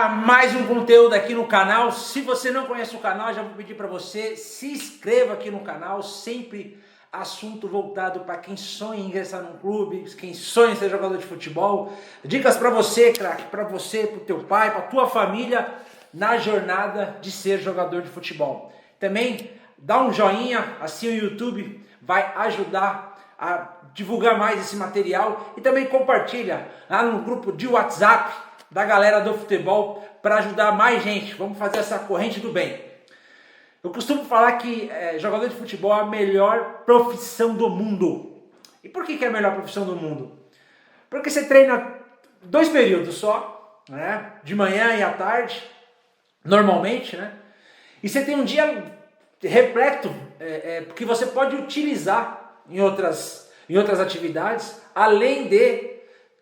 para mais um conteúdo aqui no canal. Se você não conhece o canal, já vou pedir para você se inscreva aqui no canal. Sempre assunto voltado para quem sonha em ingressar num clube, quem sonha em ser jogador de futebol. Dicas para você, craque, para você, para o teu pai, para a tua família na jornada de ser jogador de futebol. Também dá um joinha, assim o YouTube vai ajudar a divulgar mais esse material, e também compartilha lá no grupo de WhatsApp da galera do futebol para ajudar mais gente. Vamos fazer essa corrente do bem. Eu costumo falar que jogador de futebol é a melhor profissão do mundo. E por que é a melhor profissão do mundo? Porque você treina 2 períodos só, né? De manhã e à tarde, normalmente, né? E você tem um dia repleto, porque você pode utilizar em outras atividades, além de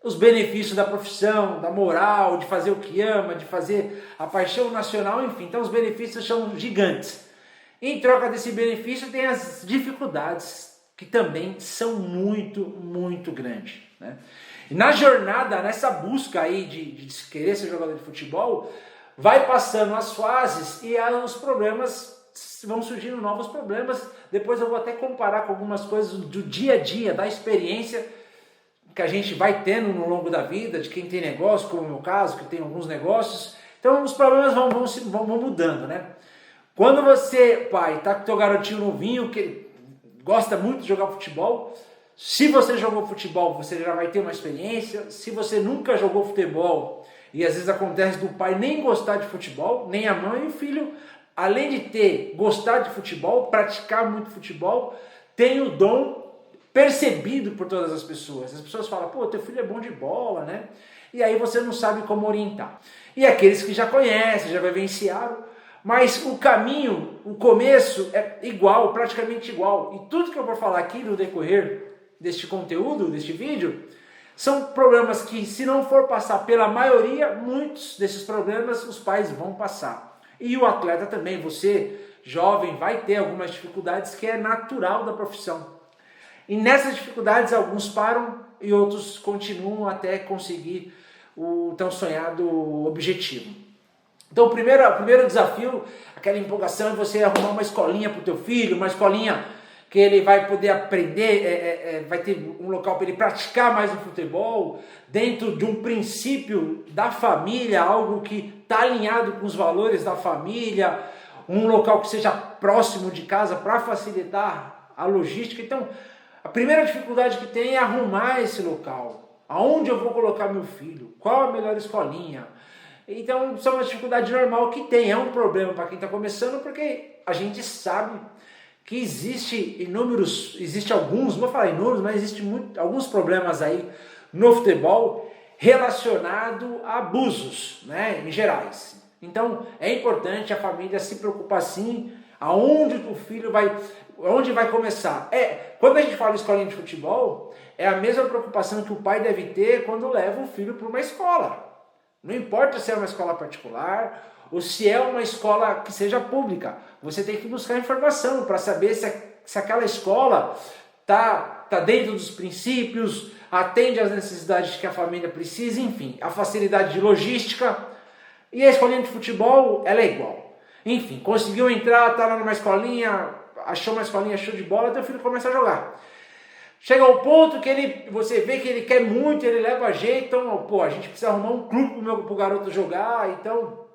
os benefícios da profissão, da moral, de fazer o que ama, de fazer a paixão nacional, enfim. Então os benefícios são gigantes. Em troca desse benefício tem as dificuldades, que também são muito, muito grandes, né? E na jornada, nessa busca aí de querer ser jogador de futebol, vai passando as fases e os problemas, vão surgindo novos problemas. Depois eu vou até comparar com algumas coisas do dia a dia, da experiência que a gente vai tendo no longo da vida, de quem tem negócio, como é o meu caso, que tem alguns negócios. Então os problemas vão mudando, né? Quando você, pai, tá com o teu garotinho novinho, que gosta muito de jogar futebol, se você jogou futebol, você já vai ter uma experiência. Se você nunca jogou futebol, e às vezes acontece do pai nem gostar de futebol, nem a mãe, e o filho, além de gostar de futebol, praticar muito futebol, tem o dom percebido por todas as pessoas. As pessoas falam, pô, teu filho é bom de bola, né? E aí você não sabe como orientar. E aqueles que já conhecem, já vivenciaram, mas o caminho, o começo é igual, praticamente igual. E tudo que eu vou falar aqui no decorrer deste conteúdo, deste vídeo, são problemas que, se não for passar pela maioria, muitos desses problemas os pais vão passar. E o atleta também, você jovem, vai ter algumas dificuldades que é natural da profissão. E nessas dificuldades alguns param e outros continuam até conseguir o tão sonhado objetivo. Então o primeiro desafio, aquela empolgação, é você arrumar uma escolinha para o teu filho, uma escolinha que ele vai poder aprender, vai ter um local para ele praticar mais o futebol, dentro de um princípio da família, algo que está alinhado com os valores da família, um local que seja próximo de casa para facilitar a logística. Então, a primeira dificuldade que tem é arrumar esse local. Aonde eu vou colocar meu filho? Qual a melhor escolinha? Então, são uma dificuldade normal que tem. É um problema para quem está começando, porque a gente sabe que existe alguns, não vou falar inúmeros, mas existe alguns problemas aí no futebol relacionado a abusos, né, em gerais. Então, é importante a família se preocupar sim, aonde o filho vai... Onde vai começar? Quando a gente fala de escolinha de futebol, é a mesma preocupação que o pai deve ter quando leva o filho para uma escola. Não importa se é uma escola particular ou se é uma escola que seja pública. Você tem que buscar informação para saber se aquela escola tá dentro dos princípios, atende às necessidades que a família precisa, enfim, a facilidade de logística. E a escolinha de futebol, ela é igual. Enfim, conseguiu entrar, tá lá numa escolinha, achou uma escolinha show de bola, teu filho começa a jogar. Chega ao ponto que você vê que ele quer muito, ele leva a jeito, então, pô, a gente precisa arrumar um clube pro garoto jogar, então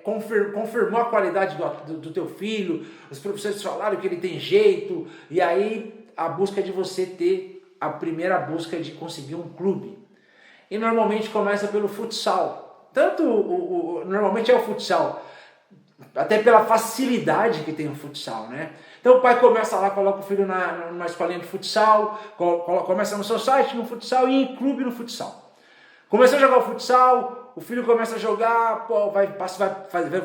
confirmou a qualidade do teu filho, os professores falaram que ele tem jeito, e aí a busca de você ter a primeira busca de conseguir um clube. E normalmente começa pelo futsal. Normalmente é o futsal, até pela facilidade que tem o futsal, né? Então o pai começa lá, coloca o filho numa escolinha de futsal, começa no seu site no futsal e em clube no futsal. Começou a jogar o futsal, o filho começa a jogar, pô, vai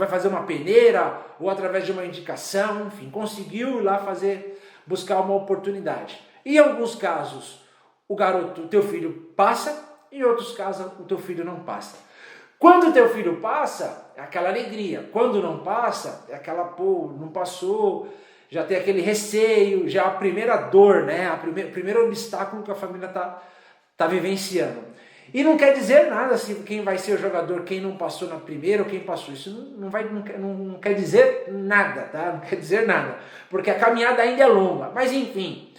fazer uma peneira, ou através de uma indicação, enfim, conseguiu ir lá buscar uma oportunidade. E em alguns casos, o teu filho passa, e em outros casos, o teu filho não passa. Quando o teu filho passa, é aquela alegria. Quando não passa, é aquela, pô, não passou, já tem aquele receio, já a primeira dor, né? O primeiro obstáculo que a família tá vivenciando. E não quer dizer nada se quem vai ser o jogador, quem não passou na primeira ou quem passou. Isso não quer dizer nada, tá? Não quer dizer nada. Porque a caminhada ainda é longa. Mas enfim,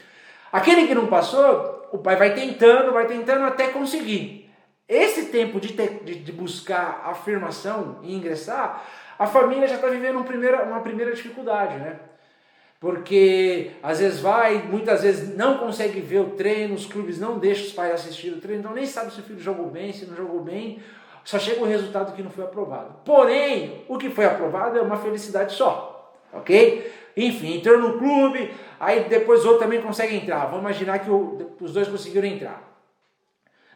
aquele que não passou, o pai vai tentando até conseguir. Esse tempo de buscar afirmação e ingressar, a família já está vivendo uma primeira dificuldade, né? Porque às vezes muitas vezes não consegue ver o treino, os clubes não deixam os pais assistir o treino, então nem sabe se o filho jogou bem, se não jogou bem, só chega o resultado que não foi aprovado. Porém, o que foi aprovado é uma felicidade só, ok? Enfim, entrou no clube, aí depois o outro também consegue entrar, vamos imaginar que os dois conseguiram entrar.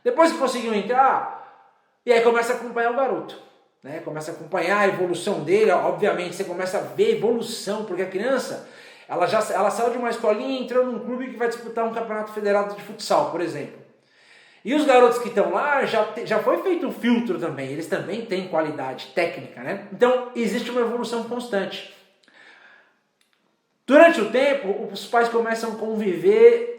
Depois que conseguiram entrar, e aí começa a acompanhar o garoto, né? Começa a acompanhar a evolução dele, obviamente você começa a ver a evolução, porque a criança... Ela saiu de uma escolinha e entrou num clube que vai disputar um campeonato federado de futsal, por exemplo. E os garotos que estão lá, já foi feito um filtro também, eles também têm qualidade técnica, né? Então, existe uma evolução constante. Durante o tempo, os pais começam a conviver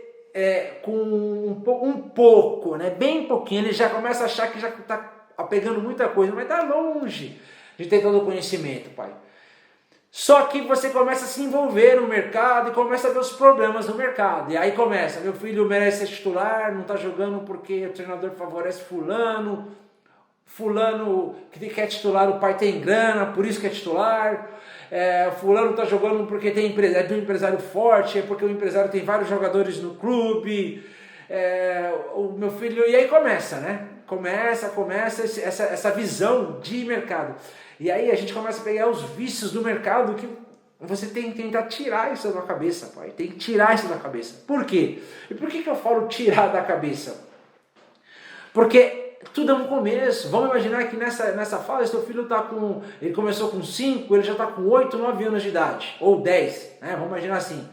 com um pouco, né? Bem pouquinho, eles já começam a achar que já está pegando muita coisa, mas está longe de ter todo o conhecimento, pai. Só que você começa a se envolver no mercado e começa a ver os problemas do mercado. E aí começa, meu filho merece ser titular, não está jogando porque o treinador favorece fulano que quer titular, o pai tem grana, por isso que é titular. Fulano está jogando porque é de um empresário forte, é porque o empresário tem vários jogadores no clube. O meu filho... E aí começa, né? Começa essa visão de mercado. E aí a gente começa a pegar os vícios do mercado que você tem que tentar tirar isso da cabeça, pai. Tem que tirar isso da cabeça. Por quê? E por que eu falo tirar da cabeça? Porque tudo é um começo. Vamos imaginar que nessa fase, seu filho ele começou com 5, ele já está com 8, 9 anos de idade. Ou 10, né? Vamos imaginar assim.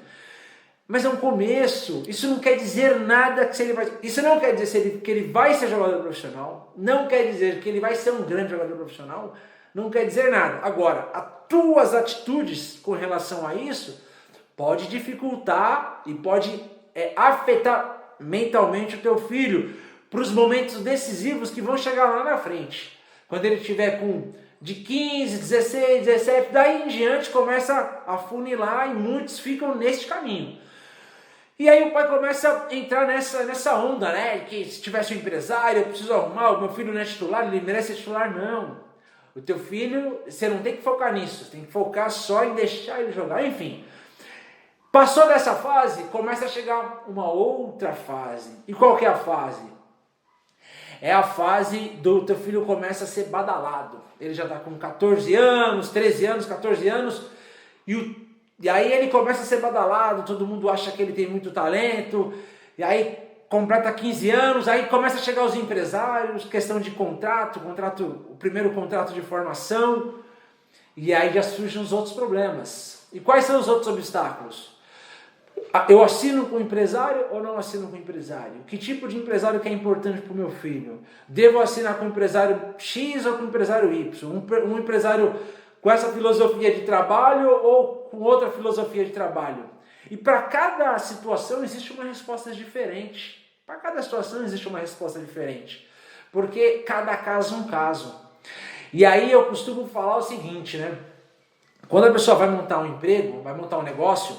Mas é um começo, isso não quer dizer nada isso não quer dizer que ele vai ser jogador profissional, não quer dizer que ele vai ser um grande jogador profissional, não quer dizer nada. Agora, as tuas atitudes com relação a isso pode dificultar e pode afetar mentalmente o teu filho para os momentos decisivos que vão chegar lá na frente. Quando ele estiver de 15, 16, 17, daí em diante começa a funilar e muitos ficam neste caminho. E aí o pai começa a entrar nessa onda, né? Que se tivesse um empresário, eu preciso arrumar, o meu filho não é titular, ele merece ser titular, não. O teu filho, você não tem que focar nisso, você tem que focar só em deixar ele jogar, enfim. Passou dessa fase, começa a chegar uma outra fase. E qual que é a fase? É a fase do teu filho começa a ser badalado. Ele já está com 14 anos, 13 anos, 14 anos, e aí ele começa a ser badalado, todo mundo acha que ele tem muito talento, e aí completa 15 anos, aí começa a chegar os empresários, questão de o primeiro contrato de formação, e aí já surgem os outros problemas. E quais são os outros obstáculos? Eu assino com o empresário ou não assino com o empresário? Que tipo de empresário que é importante para o meu filho? Devo assinar com o empresário X ou com o empresário Y? Um empresário com essa filosofia de trabalho ou com outra filosofia de trabalho? E para cada situação existe uma resposta diferente. Para cada situação existe uma resposta diferente. Porque cada caso é um caso. E aí eu costumo falar o seguinte, né? Quando a pessoa vai montar um emprego, vai montar um negócio,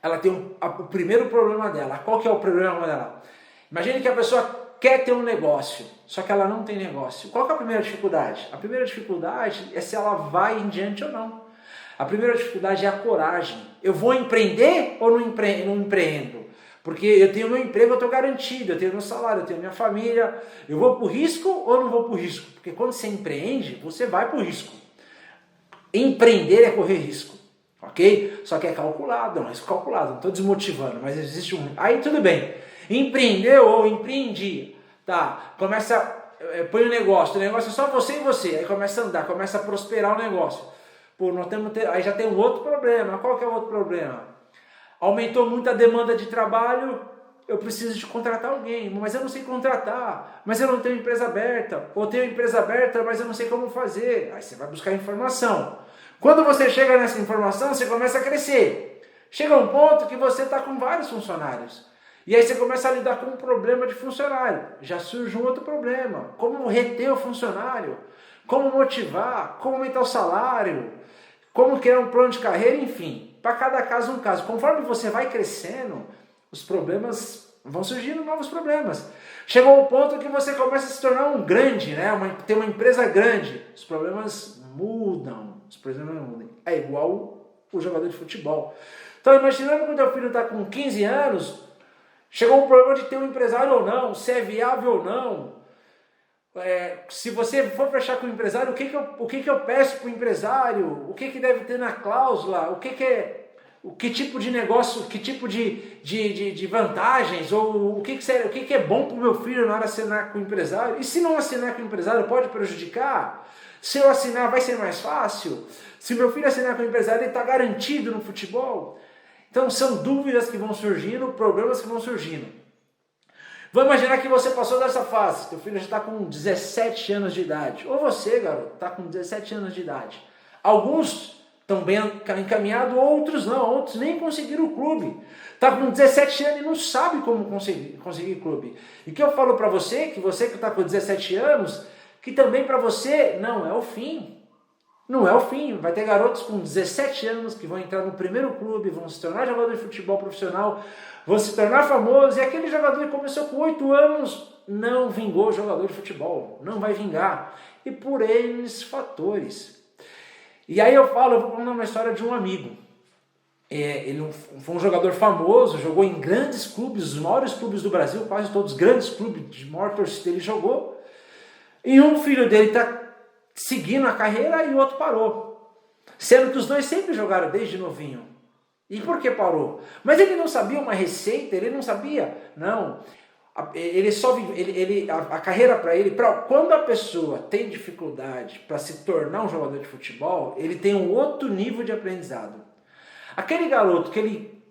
ela tem o primeiro problema dela. Qual que é o problema dela? Imagine que a pessoa quer ter um negócio, só que ela não tem negócio. Qual que é a primeira dificuldade? A primeira dificuldade é se ela vai em diante ou não. A primeira dificuldade é a coragem. Eu vou empreender ou não empreendo? Porque eu tenho meu emprego, eu estou garantido, eu tenho meu salário, eu tenho minha família. Eu vou para o risco ou não vou para o risco? Porque quando você empreende, você vai para o risco. Empreender é correr risco. Ok? Só que é calculado, é um risco calculado, não estou desmotivando, mas existe um... Aí tudo bem, empreendeu ou empreendi, tá, põe um negócio, o negócio é só você e você, aí começa a andar, começa a prosperar o negócio. Pô, aí já tem um outro problema. Qual que é o outro problema? Aumentou muito a demanda de trabalho, eu preciso de contratar alguém, mas eu não sei contratar, mas eu não tenho empresa aberta, ou tenho empresa aberta, mas eu não sei como fazer. Aí você vai buscar informação. Quando você chega nessa informação, você começa a crescer. Chega um ponto que você está com vários funcionários. E aí você começa a lidar com um problema de funcionário. Já surge um outro problema. Como reter o funcionário? Como motivar? Como aumentar o salário? Como criar um plano de carreira? Enfim, para cada caso um caso. Conforme você vai crescendo, os problemas vão surgindo, novos problemas. Chegou um ponto que você começa a se tornar um grande, né? Ter uma empresa grande. Os problemas mudam. Os problemas mudam. É igual o jogador de futebol. Então, imaginando que o teu filho está com 15 anos, chegou um problema de ter um empresário ou não, se é viável ou não. Se você for fechar com o empresário, o que eu peço para o empresário? O que deve ter na cláusula? Que tipo de negócio, que tipo de vantagens? Ou o que é bom para o meu filho na hora de assinar com o empresário? E se não assinar com o empresário, pode prejudicar? Se eu assinar, vai ser mais fácil? Se meu filho assinar com o empresário, ele está garantido no futebol? Então são dúvidas que vão surgindo, problemas que vão surgindo. Vamos imaginar que você passou dessa fase, teu filho já está com 17 anos de idade, ou você, garoto, está com 17 anos de idade. Alguns estão bem encaminhados, outros não, outros nem conseguiram o clube. Está com 17 anos e não sabe como conseguir clube. E que eu falo para você, que está com 17 anos, que também para você não é o fim. Não é o fim. Vai ter garotos com 17 anos que vão entrar no primeiro clube, vão se tornar jogador de futebol profissional, vão se tornar famosos, e aquele jogador que começou com 8 anos não vingou jogador de futebol, não vai vingar, e por N fatores. E aí eu vou contar uma história de um amigo. Ele foi um jogador famoso, jogou em grandes clubes, os maiores clubes do Brasil, quase todos os grandes clubes de maior torcida ele jogou, e um filho dele está seguindo a carreira e o outro parou, sendo que os dois sempre jogaram desde novinho. E por que parou? Mas ele não sabia uma receita, ele não sabia, não. A carreira para ele, quando a pessoa tem dificuldade para se tornar um jogador de futebol, ele tem um outro nível de aprendizado. Aquele garoto que ele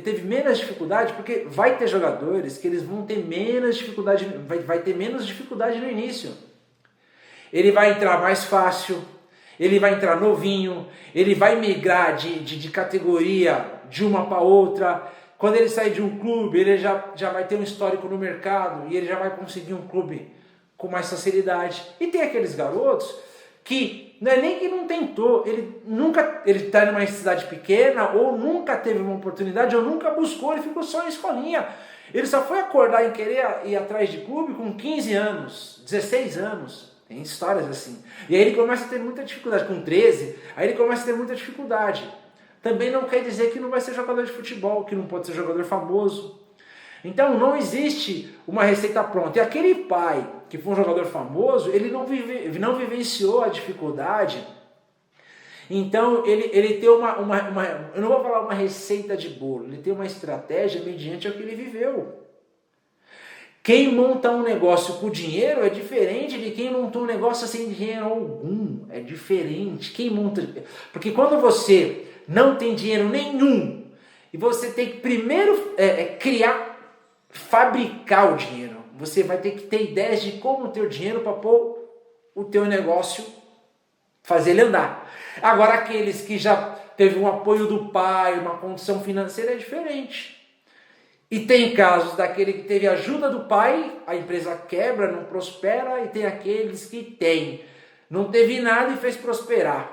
teve menos dificuldade, porque vai ter jogadores que eles vão ter menos dificuldade, vai ter menos dificuldade no início. Ele vai entrar mais fácil, ele vai entrar novinho, ele vai migrar de categoria de uma para outra. Quando ele sair de um clube, ele já vai ter um histórico no mercado e ele já vai conseguir um clube com mais facilidade. E tem aqueles garotos que não é nem que não tentou, ele está numa cidade pequena, ou nunca teve uma oportunidade, ou nunca buscou, ele ficou só em escolinha. Ele só foi acordar em querer ir atrás de clube com 15 anos, 16 anos. Tem histórias assim. E aí ele começa a ter muita dificuldade. Com 13, aí ele começa a ter muita dificuldade. Também não quer dizer que não vai ser jogador de futebol, que não pode ser jogador famoso. Então não existe uma receita pronta. E aquele pai que foi um jogador famoso, ele não vivenciou a dificuldade. Então ele tem eu não vou falar uma receita de bolo, ele tem uma estratégia mediante ao que ele viveu. Quem monta um negócio com dinheiro é diferente de quem montou um negócio sem dinheiro algum. É diferente. Porque quando você não tem dinheiro nenhum, e você tem que primeiro fabricar o dinheiro. Você vai ter que ter ideias de como ter o dinheiro para pôr o teu negócio, fazer ele andar. Agora, aqueles que já teve um apoio do pai, uma condição financeira, é diferente. E tem casos daquele que teve ajuda do pai, a empresa quebra, não prospera, e tem aqueles que não teve nada e fez prosperar.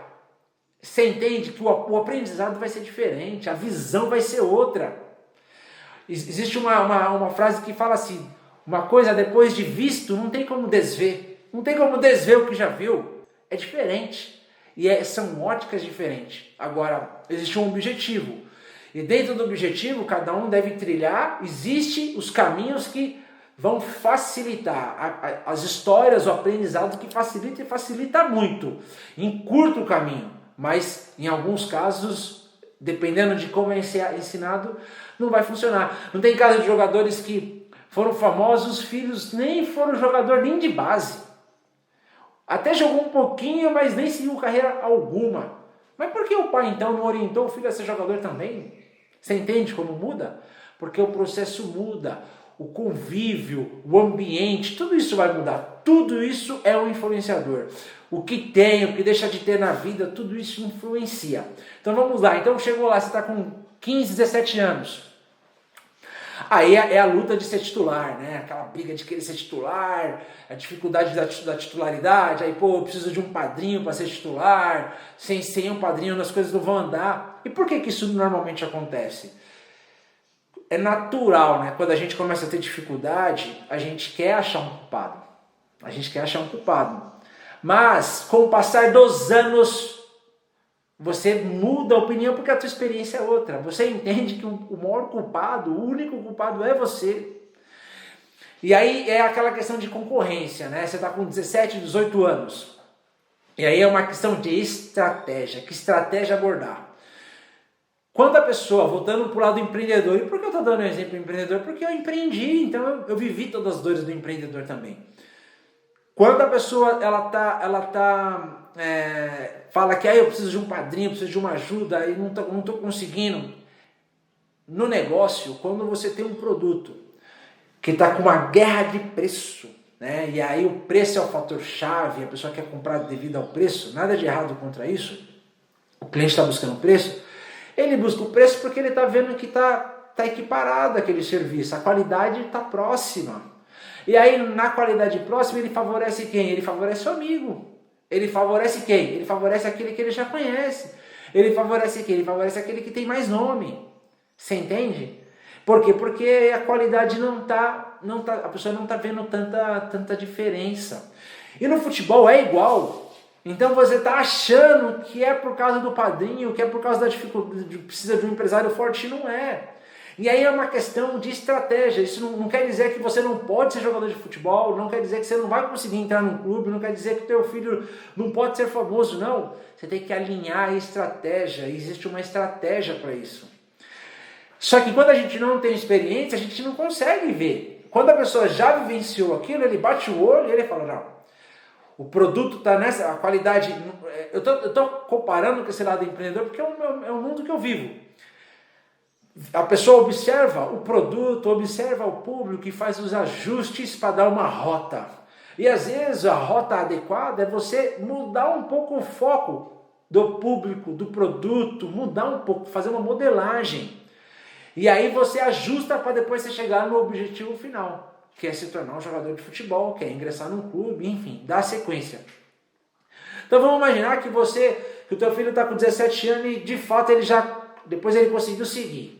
Você entende que o aprendizado vai ser diferente, a visão vai ser outra. Existe uma frase que fala assim, uma coisa depois de visto não tem como desver. Não tem como desver o que já viu. É diferente. E são óticas diferentes. Agora, existe um objetivo. E dentro do objetivo, cada um deve trilhar, existem os caminhos que vão facilitar, as histórias, o aprendizado que facilita e facilita muito, encurta o caminho, mas em alguns casos, dependendo de como é ensinado, não vai funcionar. Não tem caso de jogadores que foram famosos, os filhos nem foram jogador nem de base, até jogou um pouquinho, mas nem seguiu carreira alguma. Mas por que o pai então não orientou o filho a ser jogador também? Você entende como muda? Porque o processo muda, o convívio, o ambiente, tudo isso vai mudar. Tudo isso é um influenciador. O que tem, o que deixa de ter na vida, tudo isso influencia. Então vamos lá. Então chegou lá, você está com 15, 17 anos. Aí é a luta de ser titular, né? Aquela briga de querer ser titular, a dificuldade da titularidade, aí pô, eu preciso de um padrinho para ser titular, sem um padrinho as coisas não vão andar. E por que isso normalmente acontece? É natural, né? Quando a gente começa a ter dificuldade, a gente quer achar um culpado. A gente quer achar um culpado. Mas, com o passar dos anos, você muda a opinião porque a tua experiência é outra. Você entende que o maior culpado, o único culpado é você. E aí é aquela questão de concorrência, né? Você está com 17, 18 anos. E aí é uma questão de estratégia. Que estratégia abordar? Quando a pessoa, voltando para o lado empreendedor, e por que eu estou dando um exemplo empreendedor? Porque eu empreendi, então eu vivi todas as dores do empreendedor também. Quando a pessoa fala que eu preciso de um padrinho, eu preciso de uma ajuda e não estou conseguindo. No negócio, quando você tem um produto que está com uma guerra de preço, né? E aí o preço é o fator-chave, a pessoa quer comprar devido ao preço, nada de errado contra isso, o cliente está buscando preço, ele busca o preço porque ele está vendo que está equiparado aquele serviço, a qualidade está próxima. E aí, na qualidade próxima, ele favorece quem? Ele favorece o amigo. Ele favorece quem? Ele favorece aquele que ele já conhece. Ele favorece quem? Ele favorece aquele que tem mais nome. Você entende? Por quê? Porque a qualidade a pessoa não está vendo tanta diferença. E no futebol é igual. Então você está achando que é por causa do padrinho, que é por causa da dificuldade, precisa de um empresário forte, não é. E aí é uma questão de estratégia. Isso não quer dizer que você não pode ser jogador de futebol, não quer dizer que você não vai conseguir entrar num clube, não quer dizer que teu filho não pode ser famoso, não. Você tem que alinhar a estratégia, existe uma estratégia para isso. Só que quando a gente não tem experiência, a gente não consegue ver. Quando a pessoa já vivenciou aquilo, ele bate o olho e ele fala, não, o produto está nessa, a qualidade... Eu estou comparando com esse lado empreendedor porque é o mundo que eu vivo. A pessoa observa o produto, observa o público e faz os ajustes para dar uma rota. E às vezes a rota adequada é você mudar um pouco o foco do público, do produto, mudar um pouco, fazer uma modelagem. E aí você ajusta para depois você chegar no objetivo final, que é se tornar um jogador de futebol, que é ingressar num clube, enfim, dar sequência. Então vamos imaginar que o teu filho está com 17 anos e de fato depois ele conseguiu seguir.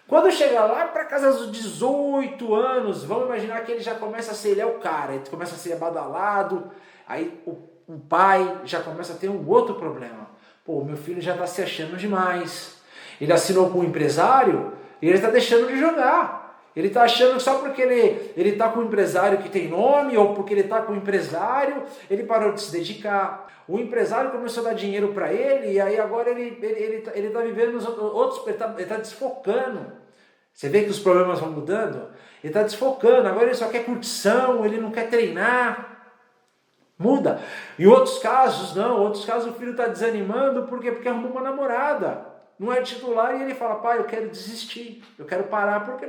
Quando chegar lá para casa dos 18 anos, vamos imaginar que ele já começa a ser, ele é o cara, ele começa a ser badalado, aí o pai já começa a ter um outro problema. Pô, meu filho já está se achando demais, ele assinou com um empresário e ele está deixando de jogar. Ele está achando que só porque ele está com um empresário que tem nome, ou porque ele está com um empresário, ele parou de se dedicar. O empresário começou a dar dinheiro para ele, e aí agora ele está vivendo nos outros, ele está desfocando. Você vê que os problemas vão mudando? Ele está desfocando, agora ele só quer curtição, ele não quer treinar. Muda. Em outros casos, não, outros casos o filho está desanimando, por quê? Porque arrumou uma namorada. Não é titular e ele fala, pai, eu quero desistir, eu quero parar, porque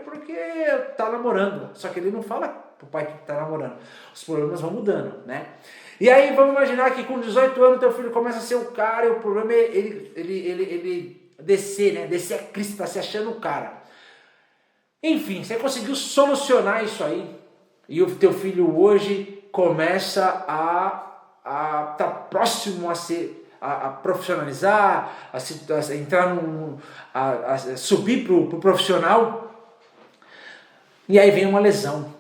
tá namorando. Só que ele não fala pro pai que tá namorando. Os problemas vão mudando, né? E aí vamos imaginar que com 18 anos teu filho começa a ser o cara e o problema é ele descer, né? Descer a crista, se achando o cara. Enfim, você conseguiu solucionar isso aí e o teu filho hoje começa a tá próximo a ser... A profissionalizar, a entrar a subir para o profissional, e aí vem uma lesão.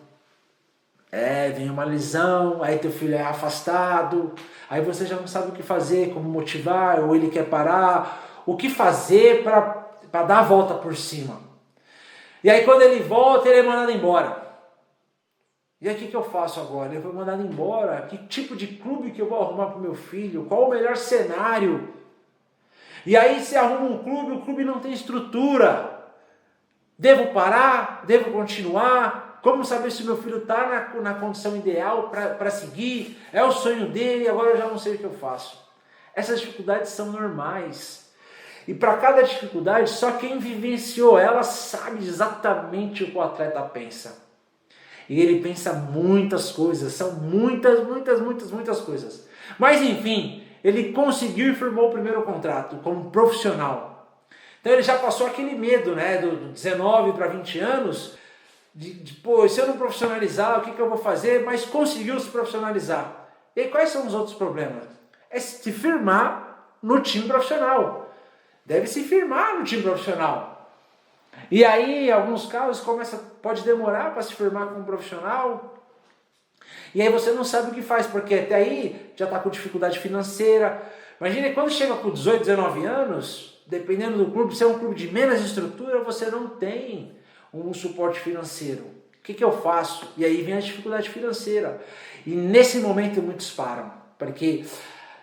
Vem uma lesão, aí teu filho é afastado, aí você já não sabe o que fazer, como motivar, ou ele quer parar, o que fazer para dar a volta por cima. E aí quando ele volta, ele é mandado embora. E aí o que eu faço agora? Ele foi mandado embora? Que tipo de clube que eu vou arrumar para o meu filho? Qual o melhor cenário? E aí se arruma um clube, o clube não tem estrutura. Devo parar? Devo continuar? Como saber se o meu filho está na condição ideal para seguir? É o sonho dele, agora eu já não sei o que eu faço. Essas dificuldades são normais. E para cada dificuldade, só quem vivenciou ela sabe exatamente o que o atleta pensa. E ele pensa muitas coisas, são muitas coisas. Mas enfim, ele conseguiu e firmou o primeiro contrato como profissional. Então ele já passou aquele medo, né, do 19 para 20 anos, Pô, se eu não profissionalizar, o que eu vou fazer? Mas conseguiu se profissionalizar. E aí, quais são os outros problemas? É se firmar no time profissional. Deve se firmar no time profissional. E aí, em alguns casos, pode demorar para se firmar como profissional. E aí você não sabe o que faz, porque até aí já está com dificuldade financeira. Imagina, quando chega com 18, 19 anos, dependendo do clube, se é um clube de menos estrutura, você não tem um suporte financeiro. O que eu faço? E aí vem a dificuldade financeira. E nesse momento muitos param, porque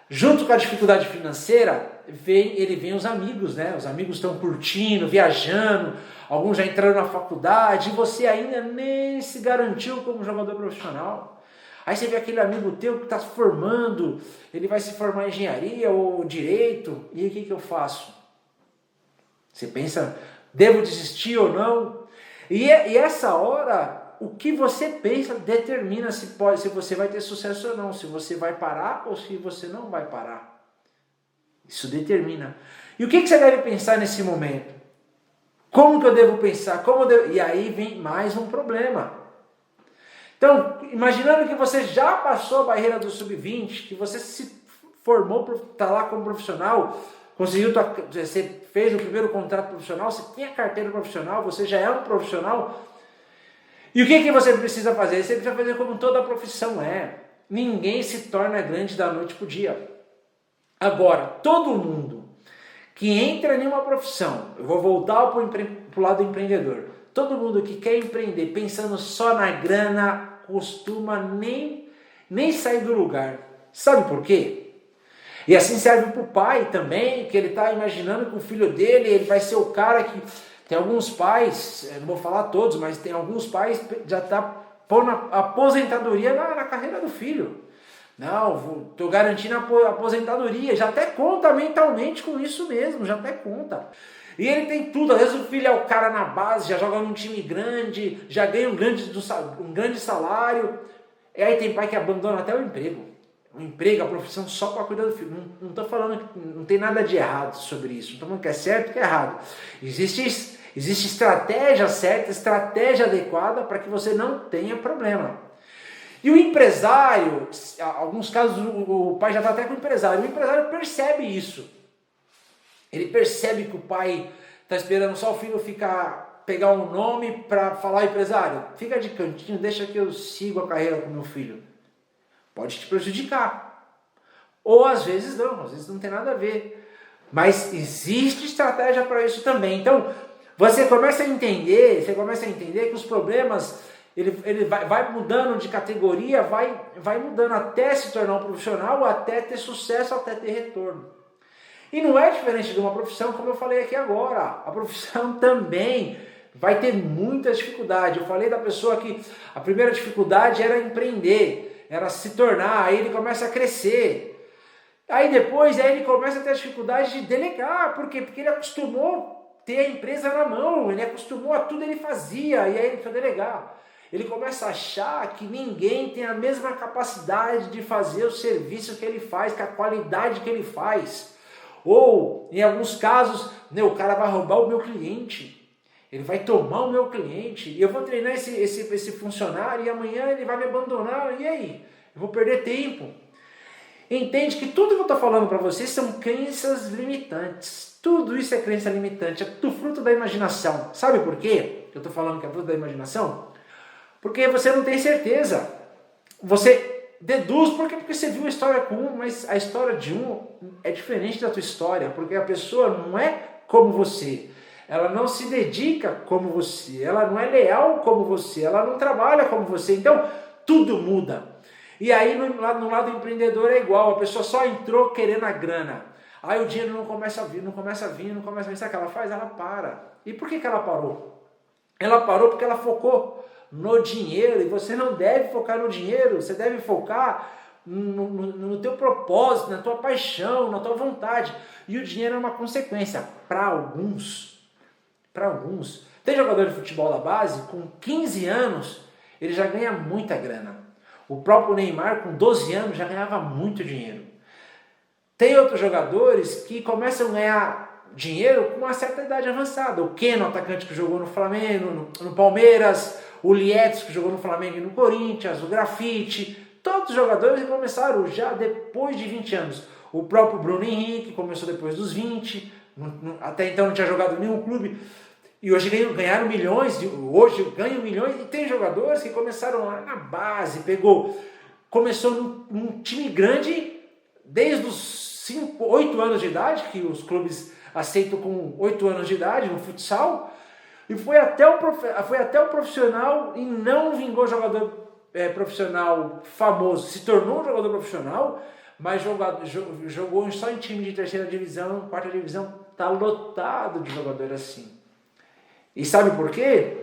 junto com a dificuldade financeira, vem os amigos, né? Os amigos estão curtindo, viajando, alguns já entraram na faculdade, e você ainda nem se garantiu como jogador profissional. Aí você vê aquele amigo teu que está se formando, ele vai se formar em engenharia ou direito, e aí o que eu faço? Você pensa, devo desistir ou não? E essa hora, o que você pensa determina se você vai ter sucesso ou não, se você vai parar ou se você não vai parar. Isso determina. E o que você deve pensar nesse momento? Como que eu devo pensar? E aí vem mais um problema. Então, imaginando que você já passou a barreira do sub-20, que você se formou, está lá como profissional, você fez o primeiro contrato profissional, você tem a carteira profissional, você já é um profissional. E o que você precisa fazer? Você precisa fazer como toda profissão é. Ninguém se torna grande da noite para o dia. Agora, todo mundo que entra em uma profissão, eu vou voltar para o lado empreendedor, todo mundo que quer empreender pensando só na grana, costuma nem sair do lugar. Sabe por quê? E assim serve para o pai também, que ele está imaginando que o filho dele ele vai ser o cara que... Tem alguns pais, não vou falar todos, mas tem alguns pais que já estão pondo a aposentadoria na carreira do filho. Não, estou garantindo a aposentadoria, já até conta mentalmente com isso mesmo, já até conta. E ele tem tudo, às vezes o filho é o cara na base, já joga num time grande, já ganha um grande salário. E aí tem pai que abandona até o emprego. O emprego, a profissão só para cuidar do filho. Não estou falando que não tem nada de errado sobre isso. Não estou falando que é certo e que é errado. Existe estratégia certa, estratégia adequada para que você não tenha problema. E o empresário, em alguns casos o pai já está até com o empresário percebe isso. Ele percebe que o pai está esperando só o filho pegar um nome para falar, empresário, fica de cantinho, deixa que eu sigo a carreira com meu filho. Pode te prejudicar. Ou às vezes não tem nada a ver. Mas existe estratégia para isso também. Então, você começa a entender que os problemas, ele vai mudando de categoria, vai mudando até se tornar um profissional, até ter sucesso, até ter retorno. E não é diferente de uma profissão, como eu falei aqui agora. A profissão também vai ter muita dificuldade. Eu falei da pessoa que a primeira dificuldade era empreender, era se tornar, aí ele começa a crescer. Aí depois ele começa a ter a dificuldade de delegar. Por quê? Porque ele acostumou a ter a empresa na mão, ele acostumou a tudo ele fazia, e aí ele foi delegar. Ele começa a achar que ninguém tem a mesma capacidade de fazer o serviço que ele faz, com a qualidade que ele faz. Ou, em alguns casos, o cara vai roubar o meu cliente, ele vai tomar o meu cliente, e eu vou treinar esse funcionário, e amanhã ele vai me abandonar, e aí? Eu vou perder tempo. Entende que tudo que eu estou falando para vocês são crenças limitantes. Tudo isso é crença limitante, é tudo fruto da imaginação. Sabe por quê que eu estou falando que é fruto da imaginação? Porque você não tem certeza. Você deduz porque você viu a história com um, mas a história de um é diferente da tua história, porque a pessoa não é como você, ela não se dedica como você, ela não é leal como você, ela não trabalha como você, então tudo muda. E aí no lado empreendedor é igual, a pessoa só entrou querendo a grana, aí o dinheiro não começa a vir, sabe o que ela faz? Ela para. E por que ela parou? Ela parou porque ela focou no dinheiro, e você não deve focar no dinheiro, você deve focar no teu propósito, na tua paixão, na tua vontade. E o dinheiro é uma consequência para alguns. Tem jogador de futebol da base, com 15 anos, ele já ganha muita grana. O próprio Neymar, com 12 anos, já ganhava muito dinheiro. Tem outros jogadores que começam a ganhar dinheiro com uma certa idade avançada. O Keno, atacante que jogou no Flamengo, no Palmeiras, o Lietz, que jogou no Flamengo e no Corinthians, o Grafite, todos os jogadores que começaram já depois de 20 anos. O próprio Bruno Henrique começou depois dos 20, até então não tinha jogado em nenhum clube, e hoje ganharam milhões, hoje ganham milhões, e tem jogadores que começaram lá na base, começou num time grande desde os 8 anos de idade, que os clubes aceitam com 8 anos de idade no futsal, e foi até o profissional e não vingou jogador profissional famoso, se tornou um jogador profissional, mas jogou só em time de terceira divisão, quarta divisão, está lotado de jogador assim. E sabe por quê?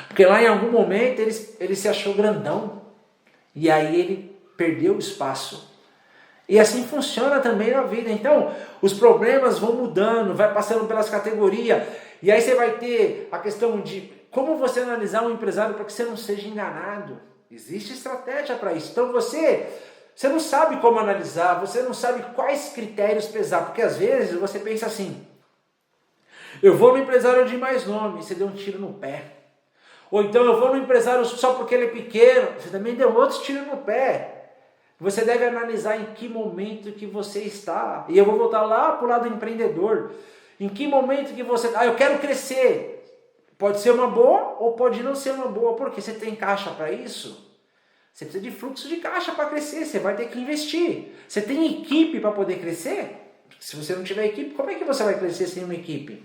Porque lá em algum momento ele se achou grandão, e aí ele perdeu o espaço. E assim funciona também na vida. Então, os problemas vão mudando, vai passando pelas categorias, e aí você vai ter a questão de como você analisar um empresário para que você não seja enganado. Existe estratégia para isso. Então você não sabe como analisar, você não sabe quais critérios pesar, porque às vezes você pensa assim, eu vou no empresário de mais nome, você deu um tiro no pé. Ou então eu vou no empresário só porque ele é pequeno, você também deu outro tiro no pé. Você deve analisar em que momento que você está. E eu vou voltar lá para o lado do empreendedor. Em que momento que você está? Eu quero crescer. Pode ser uma boa ou pode não ser uma boa. Porque você tem caixa para isso? Você precisa de fluxo de caixa para crescer. Você vai ter que investir. Você tem equipe para poder crescer? Se você não tiver equipe, como é que você vai crescer sem uma equipe?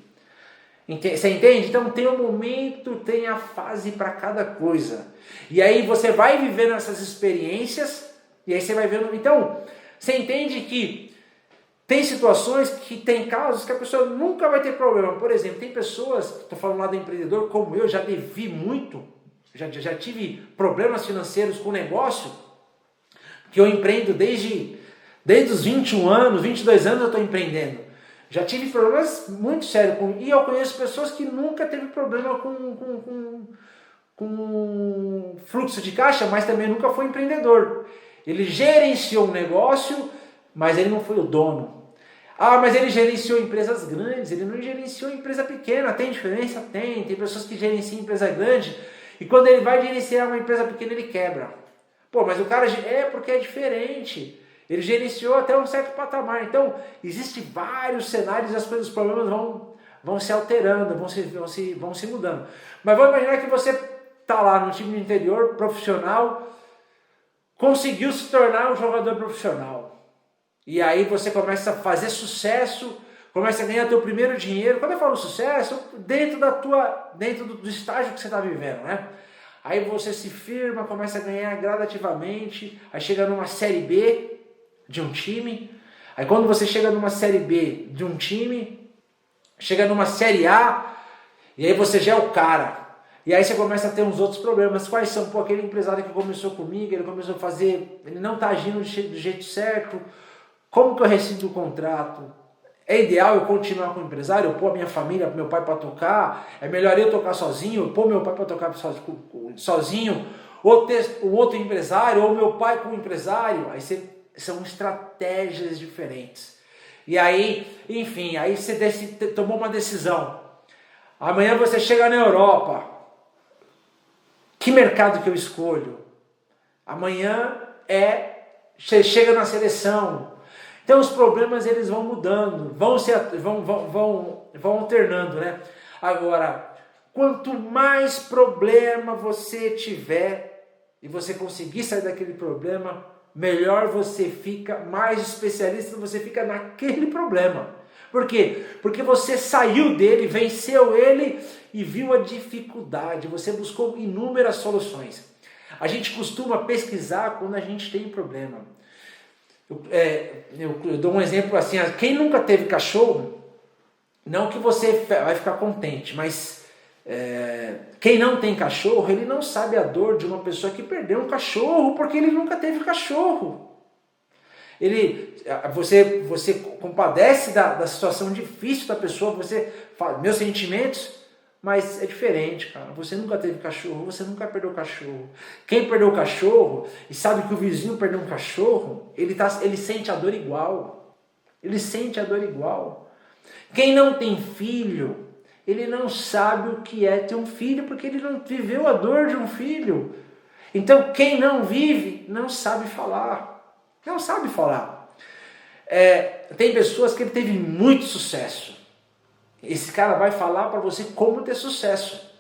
Você entende? Então tem um momento, tem a fase para cada coisa. E aí você vai vivendo essas experiências. E aí você vai vendo, então, você entende que tem situações que tem casos que a pessoa nunca vai ter problema. Por exemplo, tem pessoas, estou falando lá do empreendedor, como eu, já devi muito, já tive problemas financeiros com o negócio, que eu empreendo desde os 21 anos, 22 anos eu estou empreendendo. Já tive problemas muito sérios, e eu conheço pessoas que nunca teve problema com fluxo de caixa, mas também nunca foi empreendedor. Ele gerenciou um negócio, mas ele não foi o dono. Ah, mas ele gerenciou empresas grandes, ele não gerenciou empresa pequena. Tem diferença? Tem. Tem pessoas que gerenciam empresa grande e quando ele vai gerenciar uma empresa pequena, ele quebra. Pô, mas o cara porque é diferente. Ele gerenciou até um certo patamar. Então, existem vários cenários e os problemas vão se alterando, vão se mudando. Mas vamos imaginar que você está lá no time do interior, profissional, conseguiu se tornar um jogador profissional. E aí você começa a fazer sucesso, começa a ganhar teu primeiro dinheiro. Quando eu falo sucesso, dentro do estágio que você está vivendo, né? Aí você se firma, começa a ganhar gradativamente, aí chega numa série B de um time. Aí quando você chega numa série B de um time, chega numa série A, e aí você já é o cara. E aí você começa a ter uns outros problemas. Quais são? Pô, aquele empresário que começou comigo, ele começou a fazer, ele não está agindo do jeito certo. Como que eu rescindo o contrato? É ideal eu continuar com o empresário? Eu pôr a minha família, meu pai para tocar? É melhor eu tocar sozinho? Eu pôr meu pai para tocar sozinho? Ou ter um outro empresário? Ou meu pai com o empresário? Aí são estratégias diferentes. E aí, enfim, aí você tomou uma decisão. Amanhã você chega na Europa. Que mercado que eu escolho? Amanhã você chega na seleção. Então os problemas eles vão mudando, vão alternando, né? Agora, quanto mais problema você tiver e você conseguir sair daquele problema, melhor você fica, mais especialista você fica naquele problema. Por quê? Porque você saiu dele, venceu ele e viu a dificuldade, você buscou inúmeras soluções. A gente costuma pesquisar quando a gente tem problema. Eu dou um exemplo assim, quem nunca teve cachorro, não que você vai ficar contente, mas quem não tem cachorro, ele não sabe a dor de uma pessoa que perdeu um cachorro, porque ele nunca teve cachorro. Você compadece da situação difícil da pessoa, você fala, meus sentimentos, mas é diferente, cara. Você nunca teve cachorro, você nunca perdeu cachorro. Quem perdeu o cachorro e sabe que o vizinho perdeu um cachorro, ele sente a dor igual. Ele sente a dor igual. Quem não tem filho, ele não sabe o que é ter um filho, porque ele não viveu a dor de um filho. Então quem não vive, não sabe falar. Não sabe falar. Tem pessoas que ele teve muito sucesso. Esse cara vai falar para você como ter sucesso.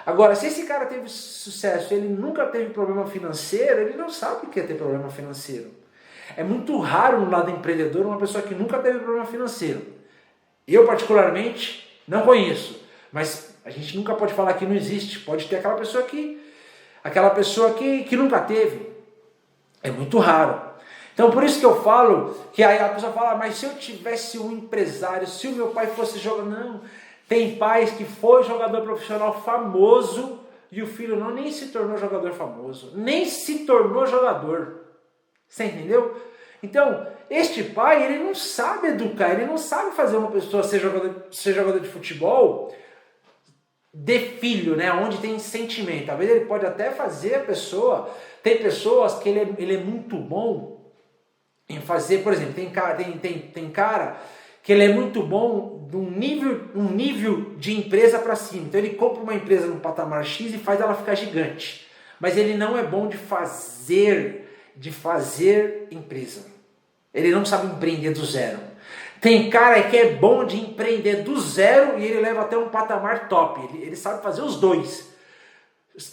Agora, se esse cara teve sucesso, ele nunca teve problema financeiro, ele não sabe o que é ter problema financeiro. É muito raro no lado empreendedor uma pessoa que nunca teve problema financeiro. Eu, particularmente, não conheço. Mas a gente nunca pode falar que não existe. Pode ter aquela pessoa que nunca teve. É muito raro. Então, por isso que eu falo, que aí a pessoa fala, mas se eu tivesse um empresário, se o meu pai fosse jogador... Não, tem pais que foi jogador profissional famoso e o filho nem se tornou jogador famoso, nem se tornou jogador. Você entendeu? Então, este pai, ele não sabe educar, ele não sabe fazer uma pessoa ser jogador de futebol de filho, né? Onde tem sentimento. Talvez ele pode até fazer a pessoa... Tem pessoas que ele é muito bom em fazer, por exemplo, tem cara que ele é muito bom de um nível de empresa para cima. Então ele compra uma empresa no patamar X e faz ela ficar gigante. Mas ele não é bom de fazer empresa. Ele não sabe empreender do zero. Tem cara que é bom de empreender do zero e ele leva até um patamar top. Ele sabe fazer os dois.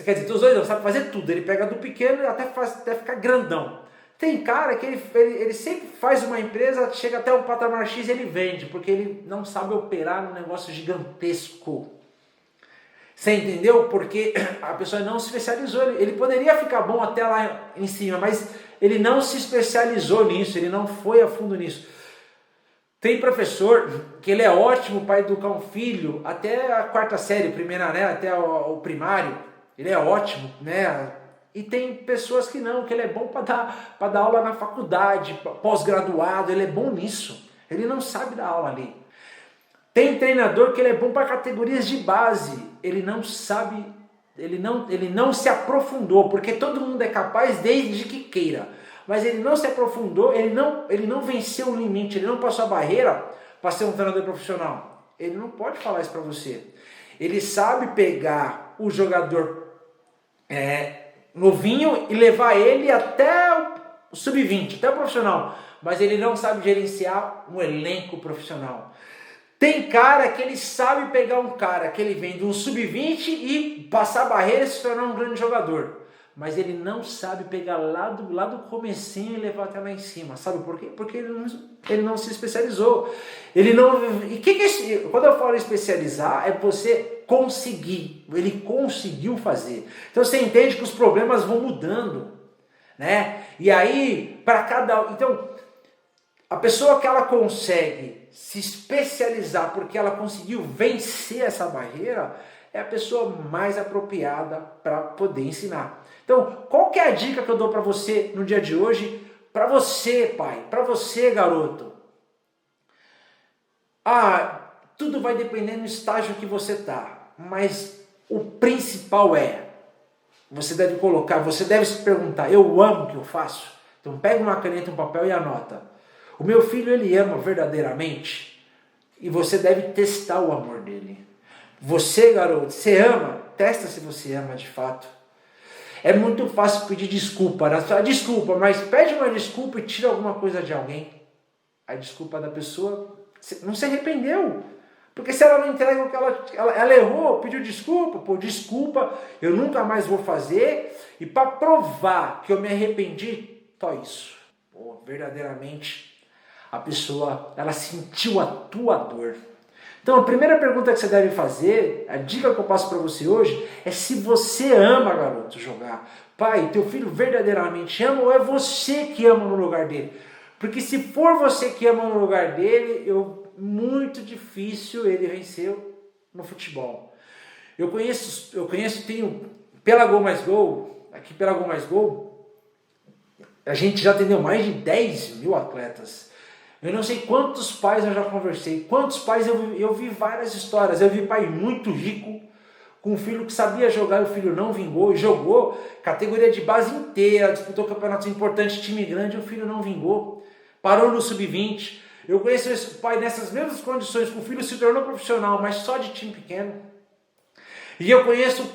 Quer dizer, dos dois não, sabe fazer tudo. Ele pega do pequeno e até ficar grandão. Tem cara que ele sempre faz uma empresa, chega até um patamar X e ele vende, porque ele não sabe operar num negócio gigantesco. Você entendeu? Porque a pessoa não se especializou. Ele poderia ficar bom até lá em cima, mas ele não se especializou nisso, ele não foi a fundo nisso. Tem professor que ele é ótimo para educar um filho até a quarta série, primeira, né? Até o primário. Ele é ótimo, né? E tem pessoas que não, que ele é bom para dar aula na faculdade, pós-graduado, ele é bom nisso. Ele não sabe dar aula ali. Tem treinador que ele é bom para categorias de base, ele não sabe, ele não se aprofundou, porque todo mundo é capaz desde que queira. Mas ele não se aprofundou, ele não venceu o limite, ele não passou a barreira para ser um treinador profissional. Ele não pode falar isso para você. Ele sabe pegar o jogador novinho e levar ele até o sub-20, até o profissional, mas ele não sabe gerenciar um elenco profissional. Tem cara que ele sabe pegar um cara que ele vem de um sub-20 e passar a barreira e se tornar um grande jogador, mas ele não sabe pegar lá do comecinho e levar até lá em cima. Sabe por quê? Porque ele não se especializou. Quando eu falo especializar, é você conseguir. Ele conseguiu fazer. Então você entende que os problemas vão mudando, né? E aí, então, a pessoa que ela consegue se especializar porque ela conseguiu vencer essa barreira, é a pessoa mais apropriada para poder ensinar. Então, qual que é a dica que eu dou para você no dia de hoje? Para você, pai, para você, garoto. Tudo vai depender do estágio que você está, mas o principal você deve se perguntar, eu amo o que eu faço? Então pega uma caneta, um papel e anota. O meu filho, ele ama verdadeiramente? E você deve testar o amor dele. Você, garoto, você ama? Testa se você ama de fato. É muito fácil pedir desculpa. Desculpa, mas pede uma desculpa e tira alguma coisa de alguém. A desculpa da pessoa não se arrependeu. Porque se ela não entrega o que ela errou, pediu desculpa, desculpa, eu nunca mais vou fazer. E para provar que eu me arrependi, só isso. Verdadeiramente, a pessoa, ela sentiu a tua dor. Então a primeira pergunta que você deve fazer, a dica que eu passo para você hoje, é se você ama, garoto, jogar. Pai, teu filho verdadeiramente ama ou é você que ama no lugar dele? Porque se for você que ama no lugar dele, muito difícil ele vencer no futebol. Eu tenho pela Gol Mais Gol, aqui pela Gol Mais Gol, a gente já atendeu mais de 10 mil atletas. Eu não sei quantos pais eu já conversei, quantos pais eu vi várias histórias. Eu vi pai muito rico, com um filho que sabia jogar e o filho não vingou, e jogou categoria de base inteira, disputou campeonatos importantes, time grande, e o filho não vingou, parou no sub-20. Eu conheço esse pai nessas mesmas condições, que o filho se tornou profissional, mas só de time pequeno. E eu conheço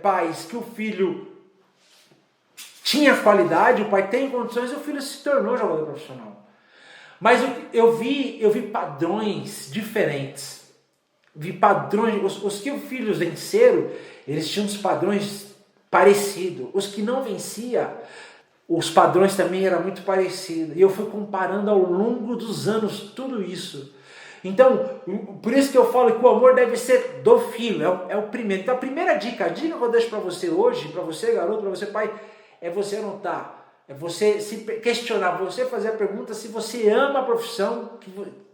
pais que o filho tinha qualidade, o pai tem condições e o filho se tornou jogador profissional. Mas eu vi padrões diferentes. Vi padrões, os que os filhos venceram, eles tinham os padrões parecidos. Os que não venciam, os padrões também eram muito parecidos. E eu fui comparando ao longo dos anos tudo isso. Então, por isso que eu falo que o amor deve ser do filho, é o primeiro. Então a primeira dica, a dica que eu deixo para você hoje, para você garoto, para você pai, é você anotar, é você se questionar, você fazer a pergunta se você ama a profissão,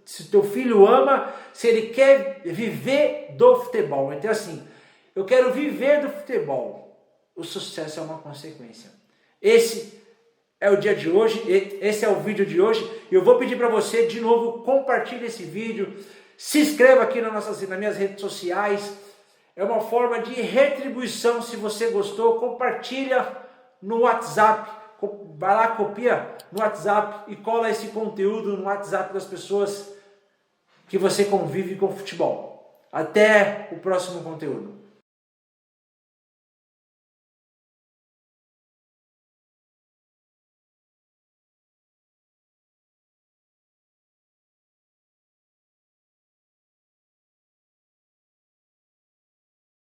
se teu filho ama, se ele quer viver do futebol. Então assim, eu quero viver do futebol, o sucesso é uma consequência. Esse é o dia de hoje, esse é o vídeo de hoje. Eu vou pedir para você, de novo, compartilhe esse vídeo, se inscreva aqui nas minhas redes sociais. É uma forma de retribuição. Se você gostou, compartilha no WhatsApp. Vai lá, copia no WhatsApp e cola esse conteúdo no WhatsApp das pessoas que você convive com futebol. Até o próximo conteúdo.